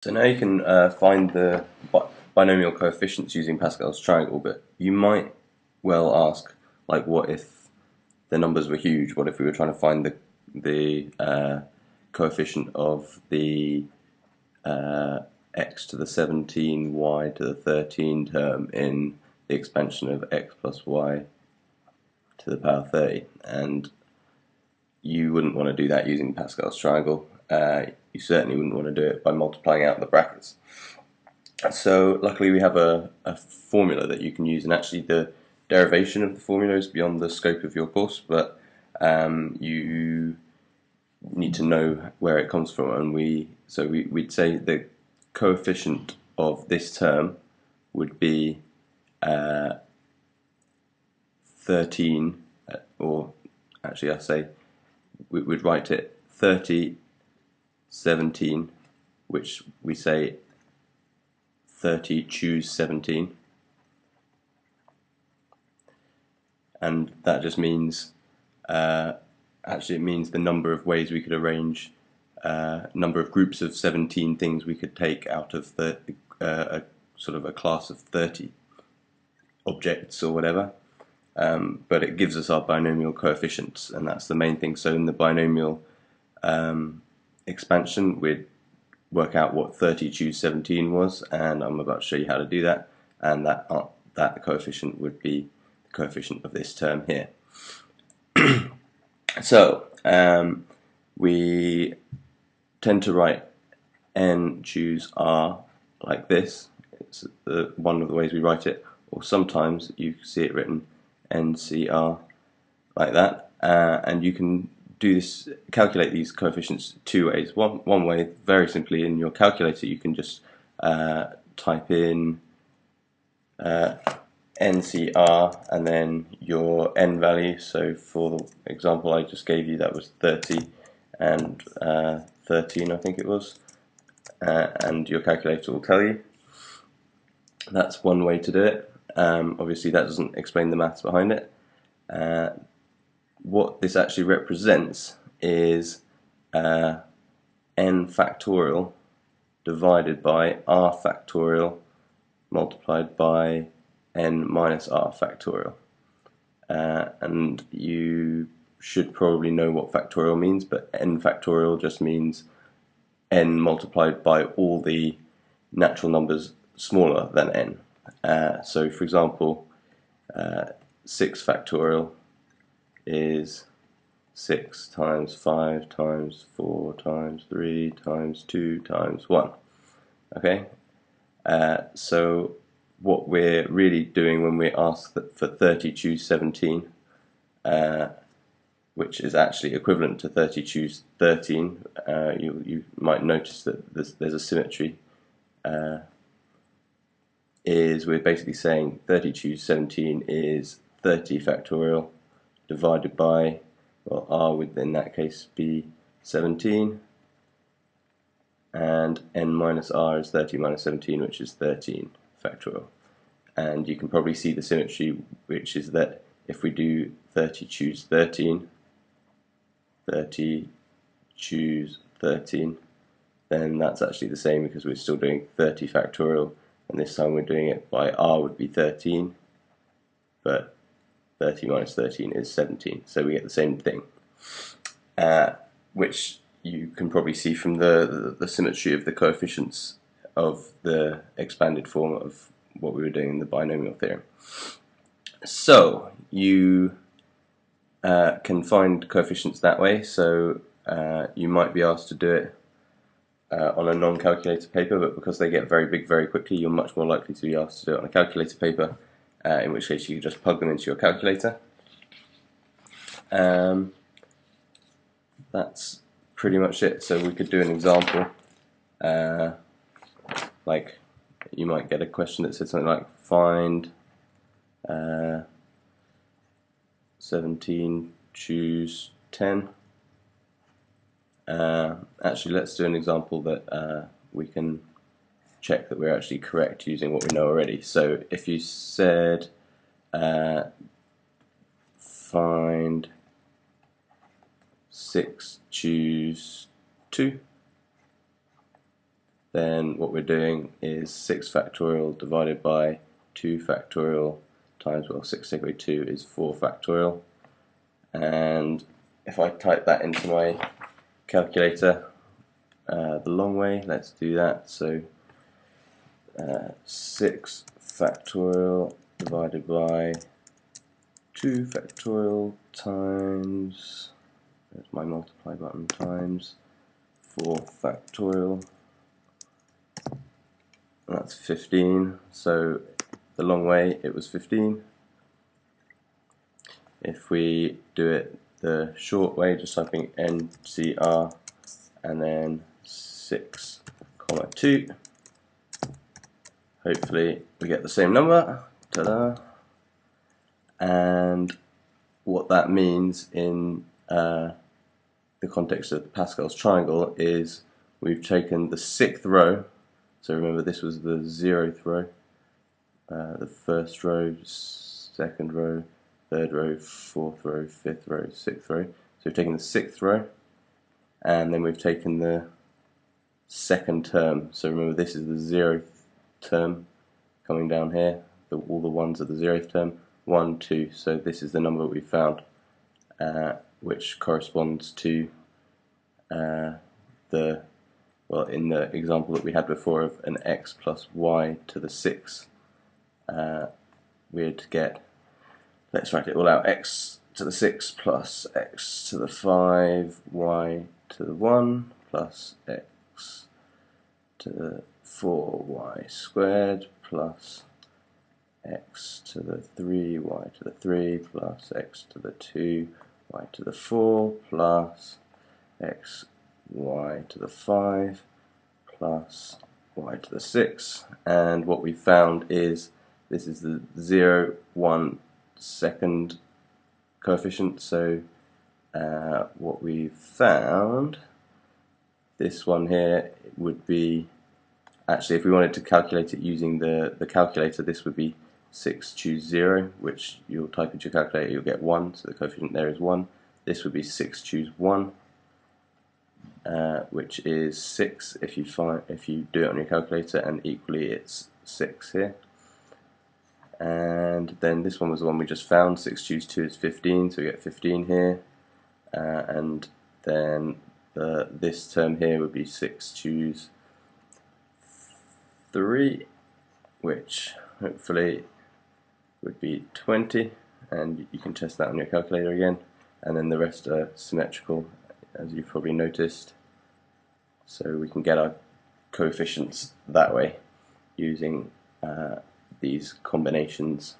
So now you can find the binomial coefficients using Pascal's triangle, but you might well ask, like, what if the numbers were huge? What if we were trying to find the coefficient of the x to the 17, y to the 13 term in the expansion of x plus y to the power 30? And you wouldn't want to do that using Pascal's triangle. You certainly wouldn't want to do it by multiplying out the brackets. So luckily we have a formula that you can use, and actually the derivation of the formula is beyond the scope of your course, but you need to know where it comes from, and we'd say the coefficient of this term would be 13, or actually I say we'd write it 30, 17, which we say 30 choose 17, and that just means actually it means the number of ways we could arrange number of groups of 17 things we could take out of the a sort of a class of 30 objects or whatever, but it gives us our binomial coefficients, and that's the main thing. So in the binomial expansion we'd work out what 30 choose 17 was, and I'm about to show you how to do that, and that coefficient would be the coefficient of this term here. So we tend to write n choose r like this. It's one of the ways we write it, or sometimes you see it written nCr like that, and you can do this, calculate these coefficients two ways. One way, very simply, in your calculator you can just type in nCr and then your n value. So for the example I just gave you, that was 30 and 13, I think it was, and your calculator will tell you. That's one way to do it. Obviously that doesn't explain the maths behind it. What this actually represents is n factorial divided by r factorial multiplied by n minus r factorial. And you should probably know what factorial means, but n factorial just means n multiplied by all the natural numbers smaller than n. So for example, 6 factorial is 6 times 5 times 4 times 3 times 2 times 1. Okay, so what we're really doing when we ask for 30 choose 17, which is actually equivalent to 30 choose 13, you might notice that there's a symmetry, is we're basically saying 30 choose 17 is 30 factorial divided by, well, r would in that case be 17, and n minus r is 30 minus 17, which is 13 factorial. And you can probably see the symmetry, which is that if we do 30 choose 13, 30 choose 13, then that's actually the same, because we're still doing 30 factorial, and this time we're doing it by r would be 13, but 30 minus 13 is 17, so we get the same thing, which you can probably see from the symmetry of the coefficients of the expanded form of what we were doing in the binomial theorem. So you can find coefficients that way. So you might be asked to do it on a non-calculator paper, but because they get very big very quickly, you're much more likely to be asked to do it on a calculator paper, in which case you just plug them into your calculator. That's pretty much it. So we could do an example, like you might get a question that said something like find 17 choose 10. Actually, let's do an example that we can check that we're actually correct using what we know already. So if you said find 6 choose 2, then what we're doing is 6 factorial divided by 2 factorial times, well, 6 take away 2 is 4 factorial. And if I type that into my calculator the long way, let's do that. So 6 factorial divided by 2 factorial times, there's my multiply button, times 4 factorial, and that's 15. So the long way, it was 15. If we do it the short way, just typing nCr and then 6, 2, hopefully we get the same number. Ta-da! And what that means in the context of Pascal's triangle is we've taken the 6th row, so remember this was the 0th row, the 1st row, 2nd row, 3rd row, 4th row, 5th row, 6th row. So we've taken the 6th row, and then we've taken the 2nd term. So remember this is the 0th term coming down here, all the ones are the 0th term, 1, 2, so this is the number we found, which corresponds to well, in the example that we had before of an x plus y to the 6, we'd get, let's write it all out, x to the 6 plus x to the 5, y to the 1 plus x to the 4y squared plus x to the 3, y to the 3 plus x to the 2, y to the 4 plus x, y to the 5 plus y to the 6. And what we found is this is the 0, 1, 2nd coefficient. So what we found, this one here would be, actually if we wanted to calculate it using the calculator, this would be 6 choose 0, which you'll type into your calculator, you'll get 1, so the coefficient there is 1. This would be 6 choose 1, which is 6 if you do it on your calculator, and equally it's 6 here. And then this one was the one we just found, 6 choose 2 is 15, so we get 15 here, and then this term here would be 6 choose 3, which hopefully would be 20, and you can test that on your calculator again. And then the rest are symmetrical, as you've probably noticed, so we can get our coefficients that way using these combinations.